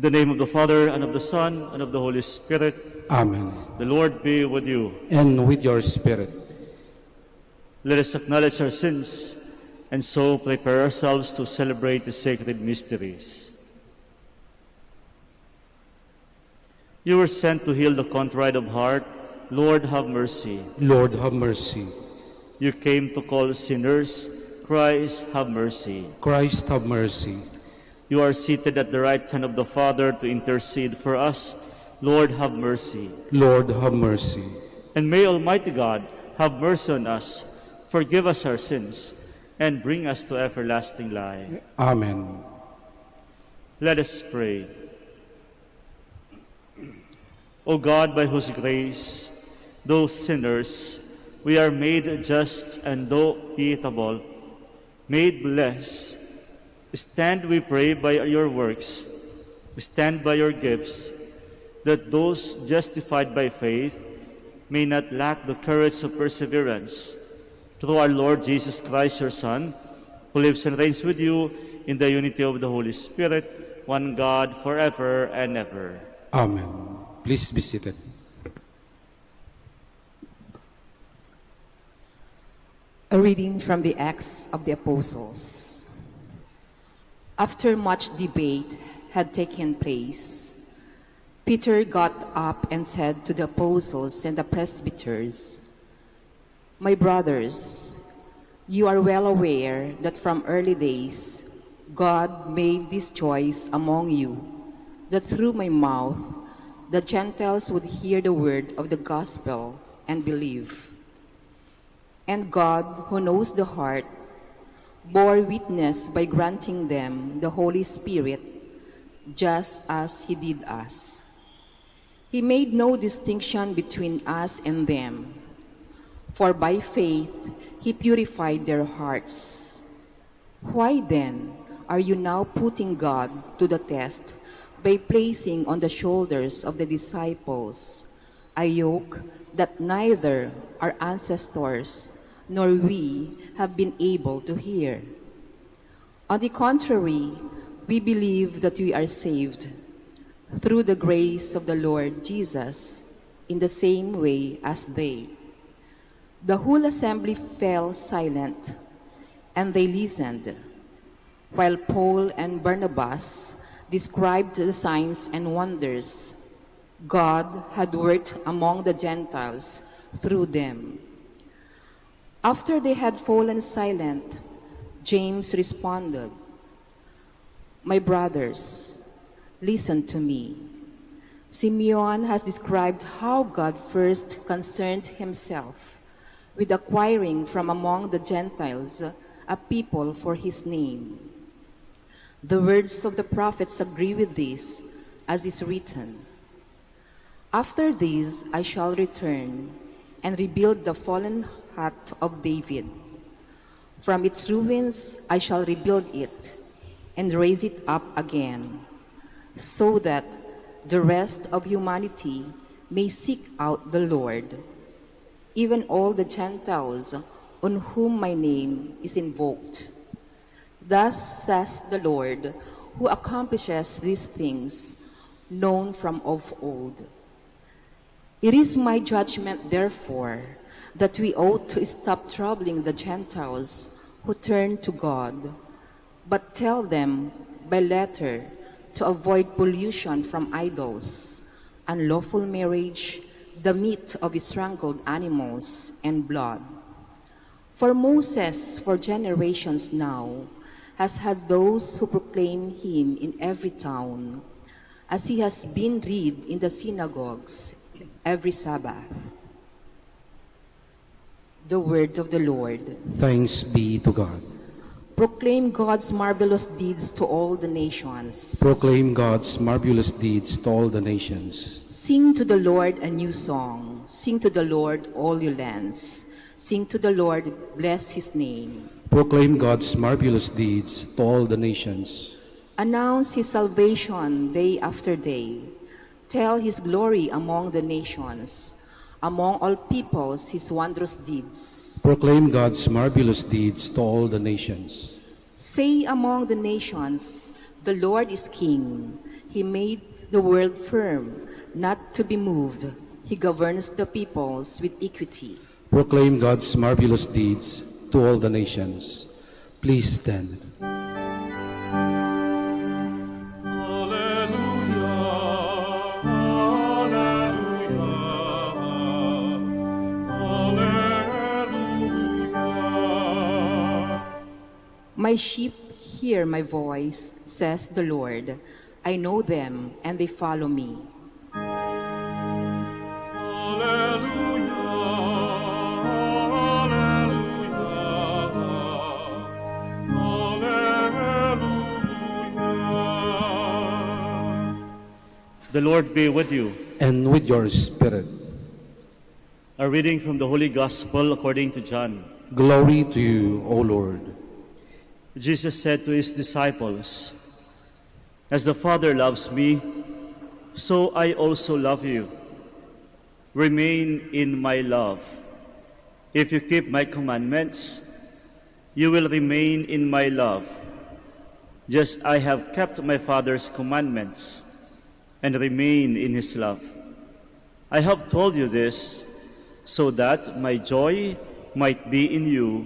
In the name of the Father, and of the Son, and of the Holy Spirit. Amen. The Lord be with you. And with your spirit. Let us acknowledge our sins, and so prepare ourselves to celebrate the sacred mysteries. You were sent to heal the contrite of heart. Lord, have mercy. Lord, have mercy. You came to call sinners. Christ, have mercy. Christ, have mercy. You are seated at the right hand of the Father to intercede for us. Lord, have mercy. Lord, have mercy. And may Almighty God have mercy on us, forgive us our sins, and bring us to everlasting life. Amen. Let us pray. O God, by whose grace, though sinners, we are made just, and though pitiable, made blessed, stand, we pray, by your works, stand by your gifts, that those justified by faith may not lack the courage of perseverance. Through our Lord Jesus Christ, your Son, who lives and reigns with you in the unity of the Holy Spirit, one God, forever and ever. Amen. Please be seated. A reading from the Acts of the Apostles. After much debate had taken place, Peter got up and said to the apostles and the presbyters, "My brothers, you are well aware that from early days God made this choice among you, that through my mouth the Gentiles would hear the word of the gospel and believe. And God, who knows the heart, bore witness by granting them the Holy Spirit, just as he did us. He made no distinction between us and them, for by faith he purified their hearts. Why then are you now putting God to the test by placing on the shoulders of the disciples a yoke that neither our ancestors nor we have been able to hear? On the contrary, we believe that we are saved through the grace of the Lord Jesus in the same way as they." The whole assembly fell silent, and they listened, while Paul and Barnabas described the signs and wonders God had worked among the Gentiles through them. After they had fallen silent, James responded, "My brothers, listen to me. Simeon has described how God first concerned himself with acquiring from among the Gentiles a people for his name. The words of the prophets agree with this, as is written, 'After this I shall return and rebuild the fallen hut of David. From its ruins I shall rebuild it and raise it up again, so that the rest of humanity may seek out the Lord, even all the Gentiles on whom my name is invoked. Thus says the Lord, who accomplishes these things, known from of old. It is my judgment, therefore, that we ought to stop troubling the Gentiles who turn to God, but tell them by letter to avoid pollution from idols, unlawful marriage, the meat of strangled animals, and blood. For Moses, for generations now, has had those who proclaim him in every town, as he has been read in the synagogues every Sabbath." The word of the Lord. Thanks be to God. Proclaim God's marvelous deeds to all the nations. Proclaim God's marvelous deeds to all the nations. Sing to the Lord a new song. Sing to the Lord, all you lands. Sing to the Lord, bless his name. Proclaim God's marvelous deeds to all the nations. Announce his salvation day after day. Tell his glory among the nations, among all peoples his wondrous deeds. Proclaim God's marvelous deeds to all the nations. Say among the nations, the Lord is King. He made the world firm, not to be moved. He governs the peoples with equity. Proclaim God's marvelous deeds to all the nations. Please stand. My sheep hear my voice, says the Lord. I know them, and they follow me. The Lord be with you. And with your spirit. A reading from the Holy Gospel according to John. Glory to you, O Lord. Jesus said to his disciples, "As the Father loves me, so I also love you. Remain in my love. If you keep my commandments, you will remain in my love, just as I have kept my Father's commandments and remain in his love. I have told you this so that my joy might be in you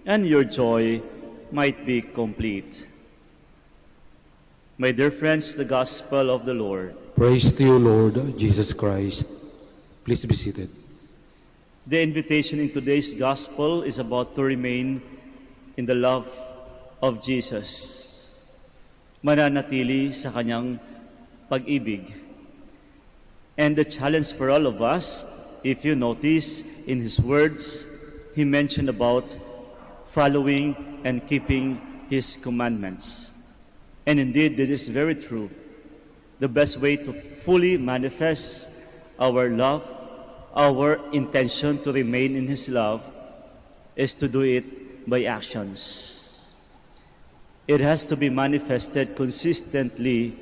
and your joy might be complete." My dear friends, the Gospel of the Lord. Praise to you, Lord Jesus Christ. Please be seated. The invitation in today's Gospel is about to remain in the love of Jesus. Mananatili sa kanyang pag-ibig. And the challenge for all of us, if you notice in his words, he mentioned about following and keeping his commandments. And indeed, this is very true. The best way to fully manifest our love, our intention to remain in his love, is to do it by actions. It has to be manifested consistently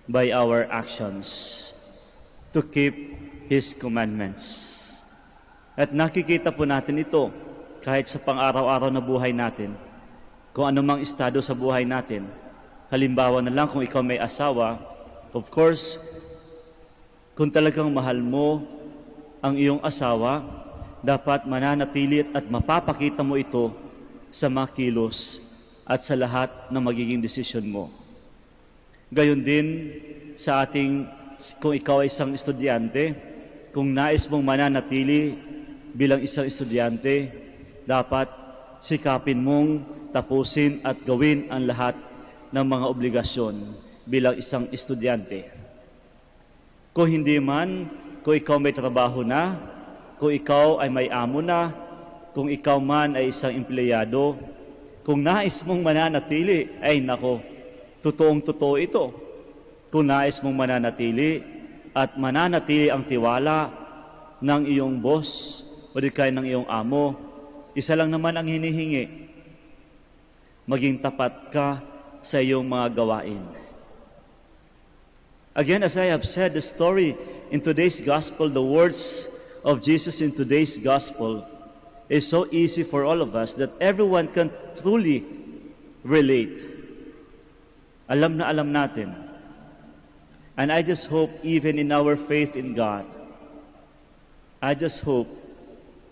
by our actions to keep his commandments. At nakikita po natin ito kahit sa pang-araw-araw na buhay natin, kung anumang estado sa buhay natin. Halimbawa na lang kung ikaw may asawa, of course, kung talagang mahal mo ang iyong asawa, dapat mananatili at mapapakita mo ito sa mga kilos at sa lahat ng magiging desisyon mo. Gayon din sa ating, kung ikaw ay isang estudyante, kung nais mong mananatili bilang isang estudyante, dapat sikapin mong tapusin at gawin ang lahat ng mga obligasyon bilang isang estudyante. Kung hindi man, kung ikaw may trabaho na, kung ikaw ay may amo na, kung ikaw man ay isang empleyado, kung nais mong mananatili, ay nako, totoong-totoo ito. Kung nais mong mananatili at mananatili ang tiwala ng iyong boss o di kaya ng iyong amo, isa lang naman ang hinihingi. Maging tapat ka sa iyong mga gawain. Again, as I have said, the story in today's gospel, the words of Jesus in today's gospel is so easy for all of us that everyone can truly relate. Alam na alam natin. And I just hope even in our faith in God, I just hope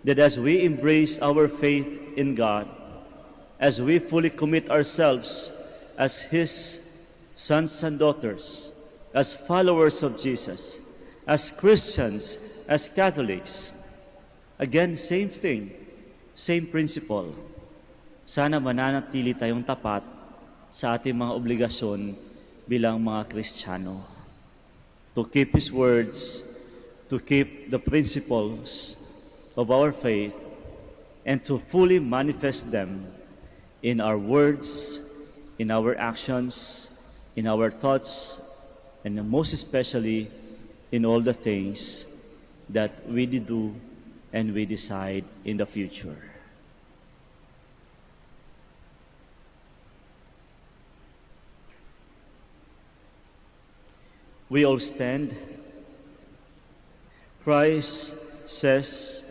that as we embrace our faith in God, as we fully commit ourselves as His sons and daughters, as followers of Jesus, as Christians, as Catholics, again, same thing, same principle. Sana mananatili tayong tapat sa ating mga obligasyon bilang mga Kristiyano. To keep His words, to keep the principles of our faith, and to fully manifest them in our words, in our actions, in our thoughts, and most especially in all the things that we do and we decide in the future. We all stand. Christ says,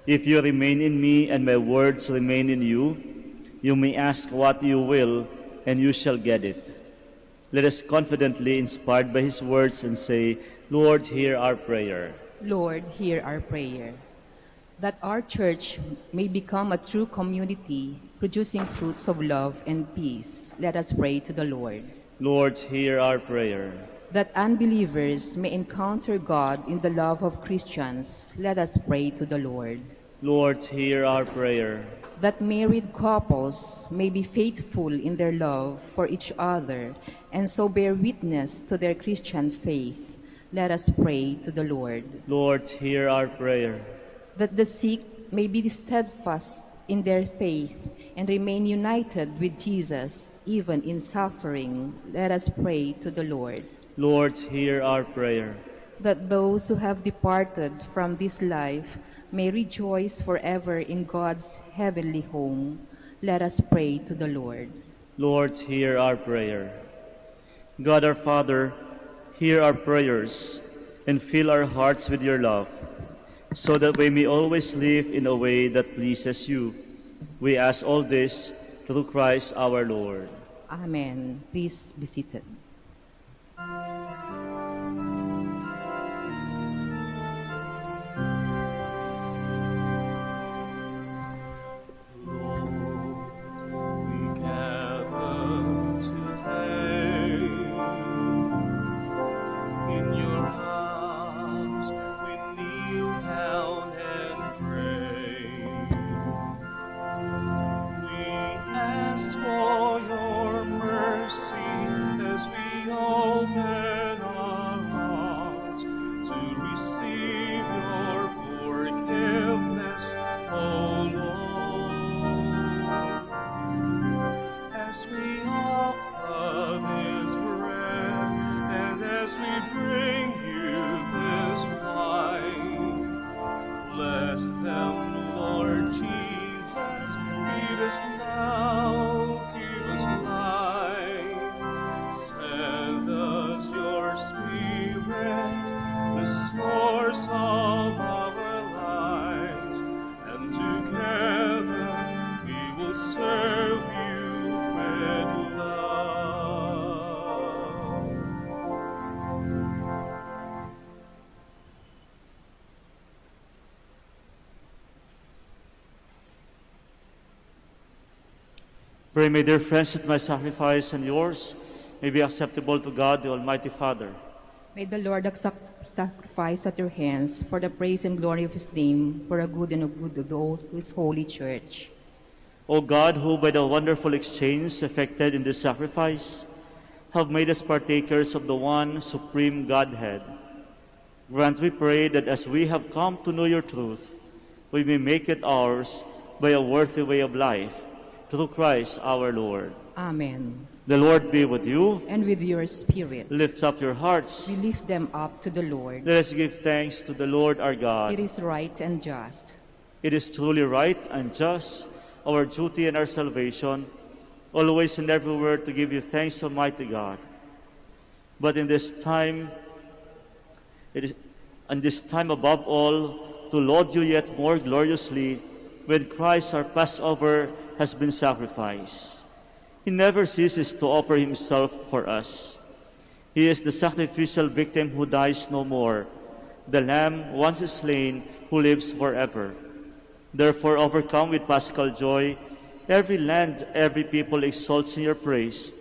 "If you remain in me and my words remain in you, you may ask what you will and you shall get it." Let us confidently, inspired by his words, and say, Lord, hear our prayer. Lord, hear our prayer. That our church may become a true community, producing fruits of love and peace, let us pray to the Lord. Lord, hear our prayer. That unbelievers may encounter God in the love of Christians, let us pray to the Lord. Lord, hear our prayer. That married couples may be faithful in their love for each other and so bear witness to their Christian faith, let us pray to the Lord. Lord, hear our prayer. That the sick may be steadfast in their faith and remain united with Jesus even in suffering, let us pray to the Lord. Lord, hear our prayer. That those who have departed from this life may rejoice forever in God's heavenly home, let us pray to the Lord. Lord, hear our prayer. God our Father, hear our prayers and fill our hearts with your love, so that we may always live in a way that pleases you. We ask all this through Christ our Lord. Amen. Please be seated. Pray, my dear friends, that my sacrifice and yours may be acceptable to God, the Almighty Father. May the Lord accept sacrifice at your hands for the praise and glory of his name, for a good and a good of all his holy church. O God, who by the wonderful exchange effected in this sacrifice have made us partakers of the one supreme Godhead, grant, we pray, that as we have come to know your truth, we may make it ours by a worthy way of life, through Christ our Lord. Amen. The Lord be with you. And with your spirit. Lift up your hearts. We lift them up to the Lord. Let us give thanks to the Lord our God. It is right and just. It is truly right and just, our duty and our salvation, always and everywhere to give you thanks, Almighty God. But in this time, above all, to laud you yet more gloriously, when Christ our Passover has been sacrificed. He never ceases to offer himself for us. He is the sacrificial victim who dies no more, the Lamb once slain who lives forever. Therefore, overcome with paschal joy, every land, every people exalts in your praise,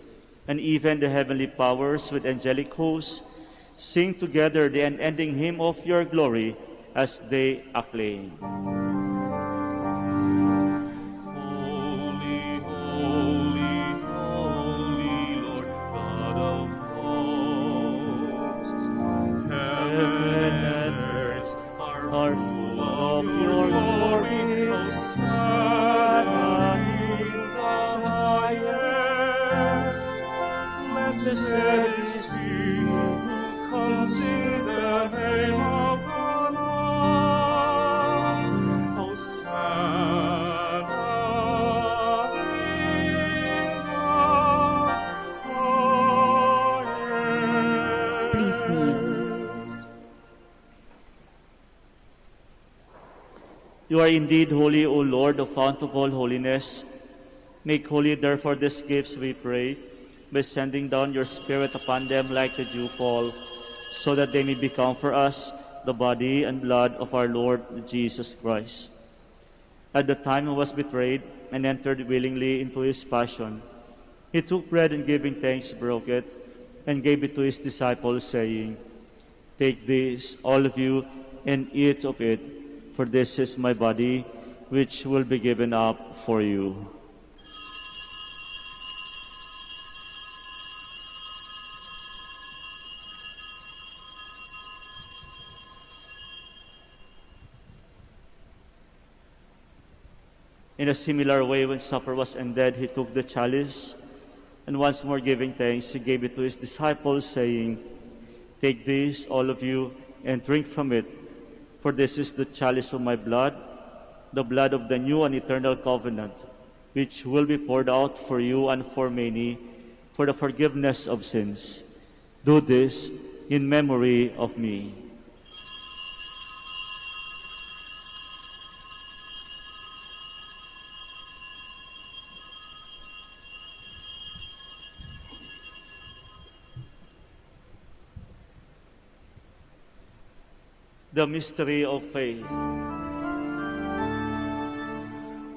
and even the heavenly powers with angelic hosts sing together the unending hymn of your glory as they acclaim. You are indeed holy, O Lord, the fount of all holiness. Make holy, therefore, these gifts, we pray, by sending down your Spirit upon them like the dewfall, so that they may become for us the body and blood of our Lord Jesus Christ. At the time he was betrayed and entered willingly into his passion, he took bread and giving thanks, broke it, and gave it to his disciples, saying, "Take this, all of you, and eat of it, for this is my body, which will be given up for you." In a similar way, when supper was ended, he took the chalice, and once more giving thanks, he gave it to his disciples, saying, "Take this, all of you, and drink from it, for this is the chalice of my blood, the blood of the new and eternal covenant, which will be poured out for you and for many for the forgiveness of sins. Do this in memory of me." The mystery of faith.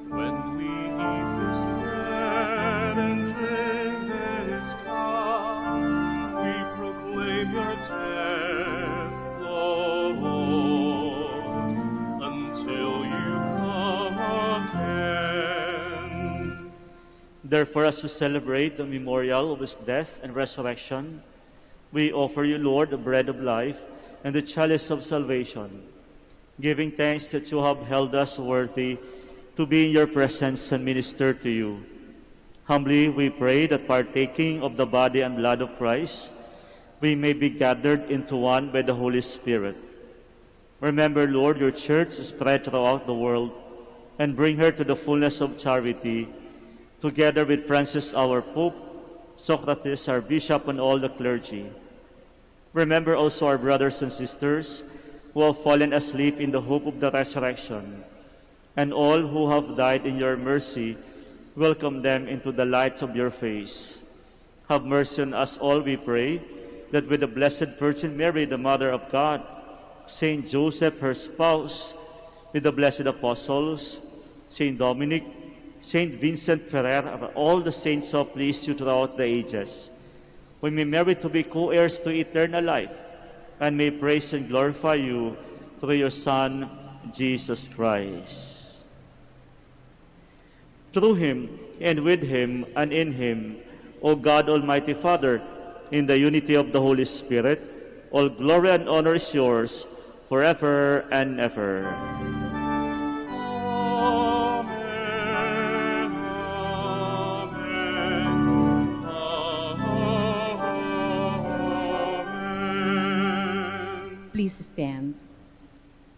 When we eat this bread and drink this cup, we proclaim your death, Lord, until you come again. Therefore, as we celebrate the memorial of his death and resurrection, we offer you, Lord, the bread of life and the chalice of salvation, giving thanks that you have held us worthy to be in your presence and minister to you. Humbly we pray that partaking of the body and blood of Christ, we may be gathered into one by the Holy Spirit. Remember, Lord, your church spread throughout the world, and bring her to the fullness of charity, together with Francis our Pope, Socrates our Bishop, and all the clergy. Remember also our brothers and sisters who have fallen asleep in the hope of the resurrection, and all who have died in your mercy. Welcome them into the light of your face. Have mercy on us all, we pray, that with the Blessed Virgin Mary, the Mother of God, Saint Joseph, her spouse, with the blessed apostles, Saint Dominic, Saint Vincent Ferrer, and all the saints who have pleased you throughout the ages, we may merit to be co-heirs to eternal life, and may praise and glorify you through your Son, Jesus Christ. Through him, and with him, and in him, O God, Almighty Father, in the unity of the Holy Spirit, all glory and honor is yours, forever and ever. Please stand.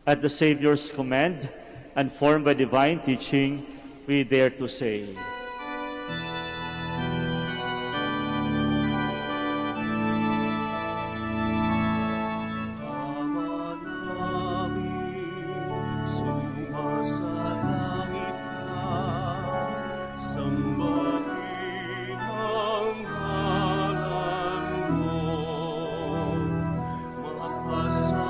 At the Savior's command, and formed by divine teaching, we dare to say, Ama namin, sumasalangit ka, sambahin ang ngalan mo. Mapasa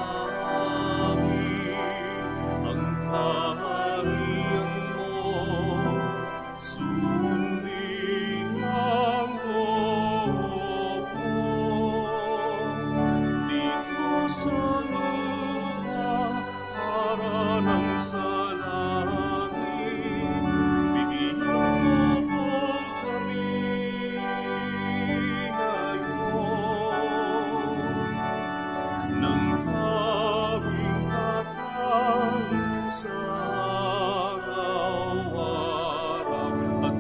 amin ang kaharian mo, sundin ang loob mo. Dito sa lupa, para ng sa langit, bigyan mo po kami ngayon ng aming kakanin sa araw-araw, at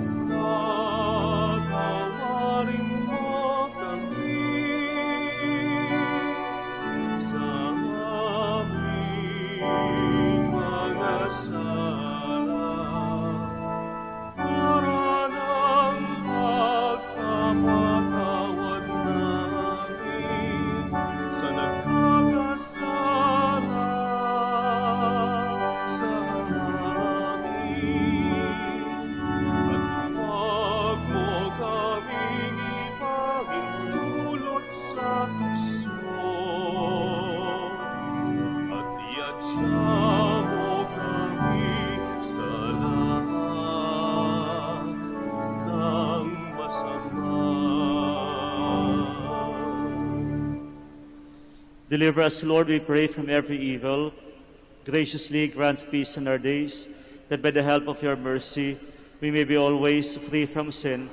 Deliver us, Lord, we pray, from every evil. Graciously grant peace in our days, that by the help of your mercy we may be always free from sin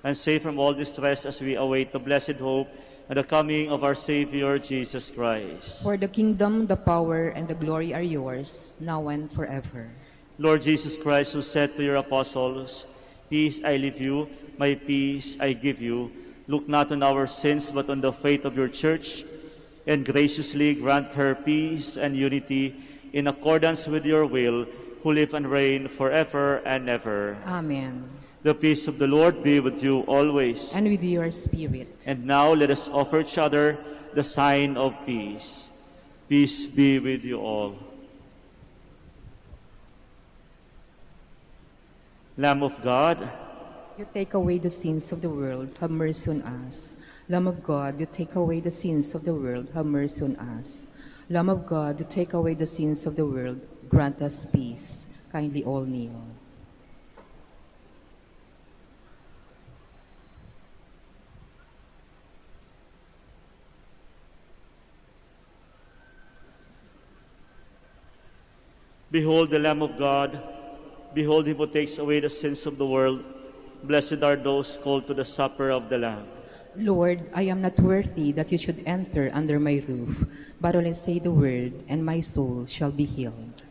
and safe from all distress as we await the blessed hope and the coming of our Savior, Jesus Christ. For the kingdom, the power, and the glory are yours, now and forever. Lord Jesus Christ, who said to your apostles, "Peace I leave you, my peace I give you," look not on our sins but on the faith of your church, and graciously grant her peace and unity in accordance with your will, who live and reign forever and ever. Amen. The peace of the Lord be with you always. And with your spirit. And now let us offer each other the sign of peace. Peace be with you all. Lamb of God, You take away the sins of the world, have mercy on us. Lamb of God, you take away the sins of the world, have mercy on us. Lamb of God, you take away the sins of the world, grant us peace. Kindly all kneel. behold the Lamb of God. Behold him who takes away the sins of the world. Blessed are those called to the supper of the Lamb. Lord, I am not worthy that you should enter under my roof, but only say the word, and my soul shall be healed.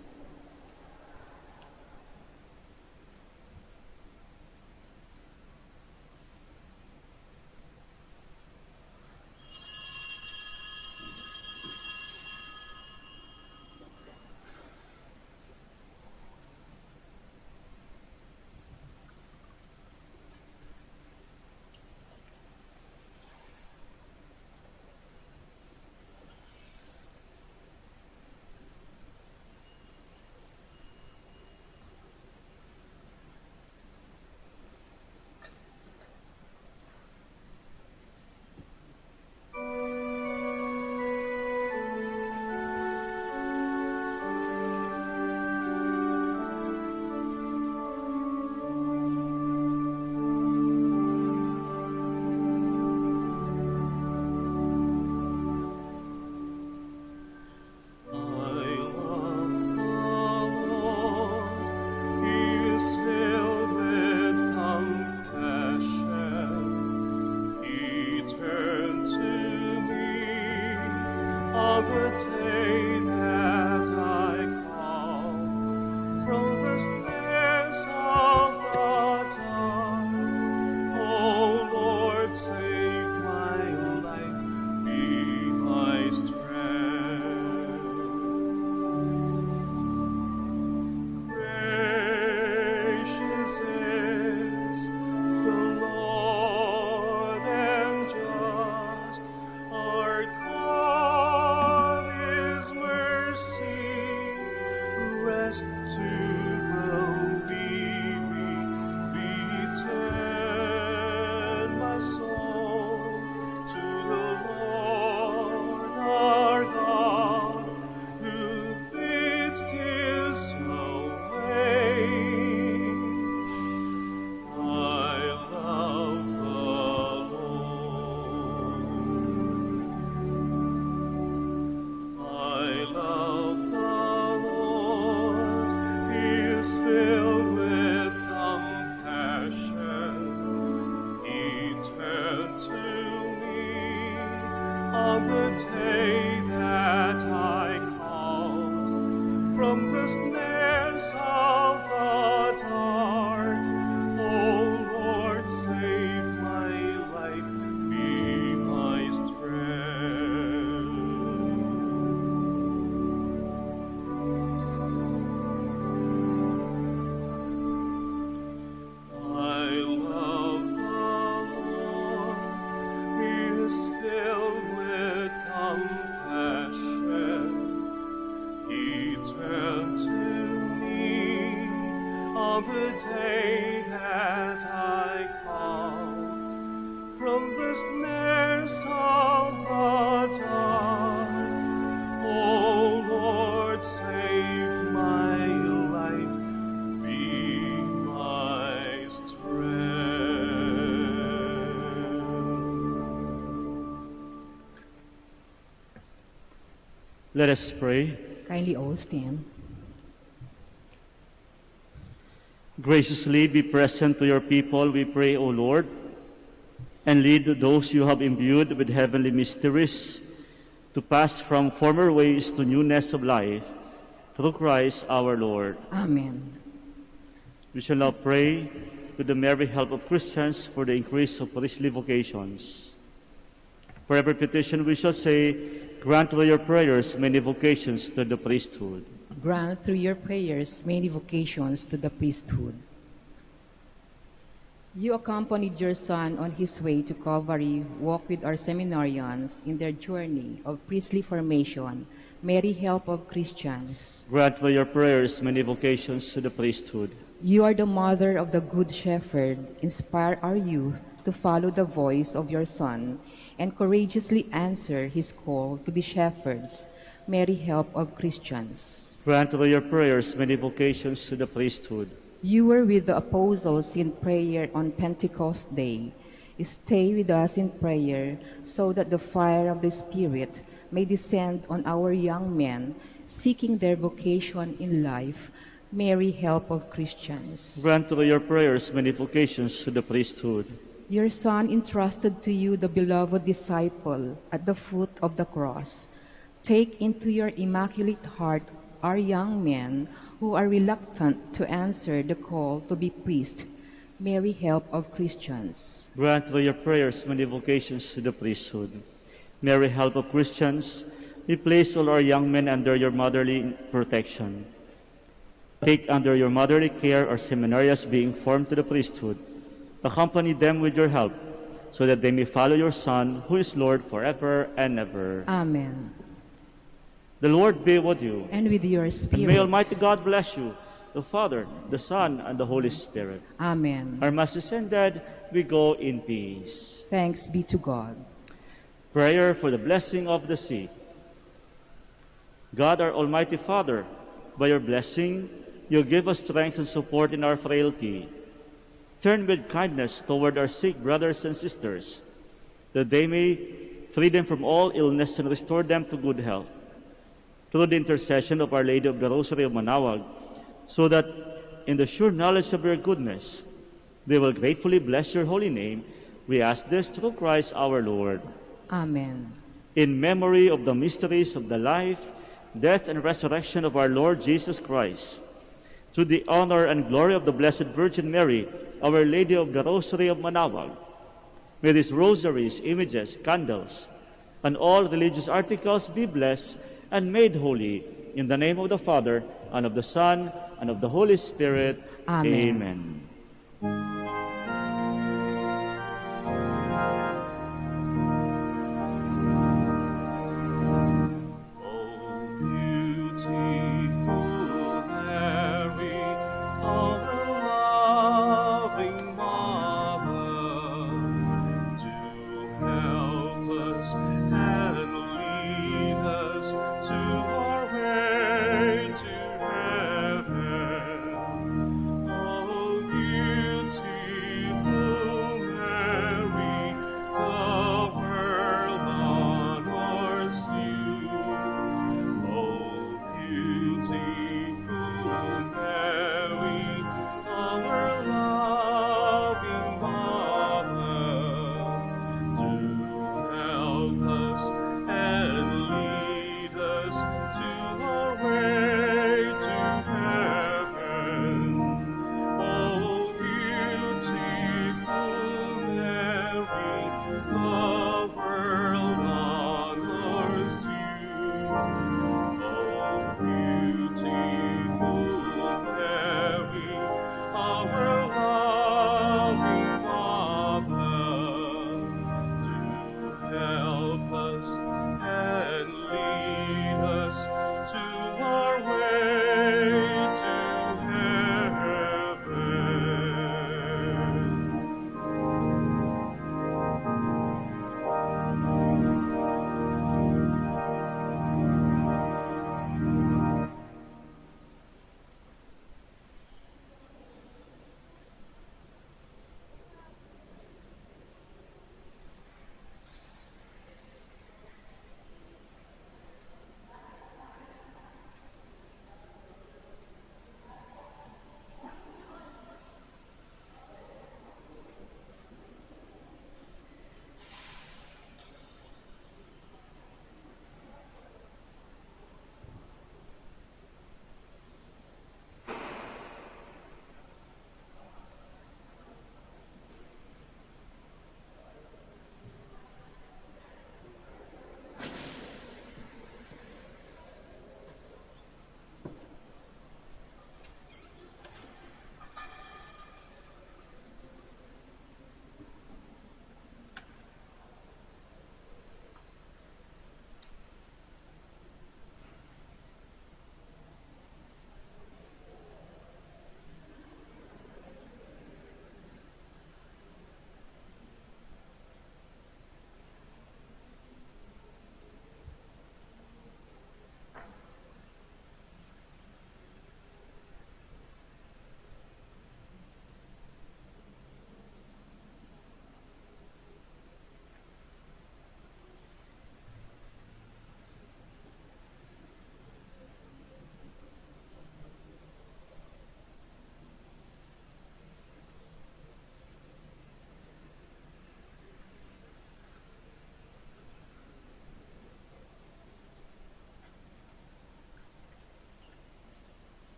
Let us pray. Kindly all stand. Graciously be present to your people, we pray, O Lord, and lead those you have imbued with heavenly mysteries to pass from former ways to newness of life, through Christ our Lord. Amen. We shall now pray to the merry help of Christians for the increase of priestly vocations. For every petition we shall say, grant through your prayers many vocations to the priesthood. Grant through your prayers many vocations to the priesthood. You accompanied your Son on his way to Calvary. Walk with our seminarians in their journey of priestly formation. Mary, help of Christians. Grant through your prayers many vocations to the priesthood. You are the mother of the Good Shepherd. Inspire our youth to follow the voice of your Son and courageously answer his call to be shepherds. Mary, help of Christians. Grant through your prayers many vocations to the priesthood. You were with the apostles in prayer on Pentecost Day. Stay with us in prayer so that the fire of the Spirit may descend on our young men seeking their vocation in life. Mary, help of Christians. Grant through your prayers many vocations to the priesthood. Your Son entrusted to you the beloved disciple at the foot of the cross. Take into your immaculate heart our young men who are reluctant to answer the call to be priest. Mary, help of Christians. Grant through your prayers many vocations to the priesthood. Mary, help of Christians, we place all our young men under your motherly protection. Take under your motherly care our seminarians being formed to the priesthood. Accompany them with your help, so that they may follow your Son, who is Lord forever and ever. Amen. The Lord be with you. And with your And spirit. may Almighty God bless you, the Father, the Son, and the Holy Spirit. Amen. Our Mass is ended. We go in peace. Thanks be to God. Prayer for the blessing of the sick. God, our Almighty Father, by your blessing, you give us strength and support in our frailty. Turn with kindness toward our sick brothers and sisters, that they may free them from all illness and restore them to good health. Through the intercession of Our Lady of the Rosary of Manaoag, so that in the sure knowledge of your goodness, they will gratefully bless your holy name, we ask this through Christ our Lord. Amen. In memory of the mysteries of the life, death, and resurrection of our Lord Jesus Christ, to the honor and glory of the Blessed Virgin Mary, Our Lady of the Rosary of Manaoag, may these rosaries, images, candles, and all religious articles be blessed and made holy, in the name of the Father, and of the Son, and of the Holy Spirit. Amen. Amen.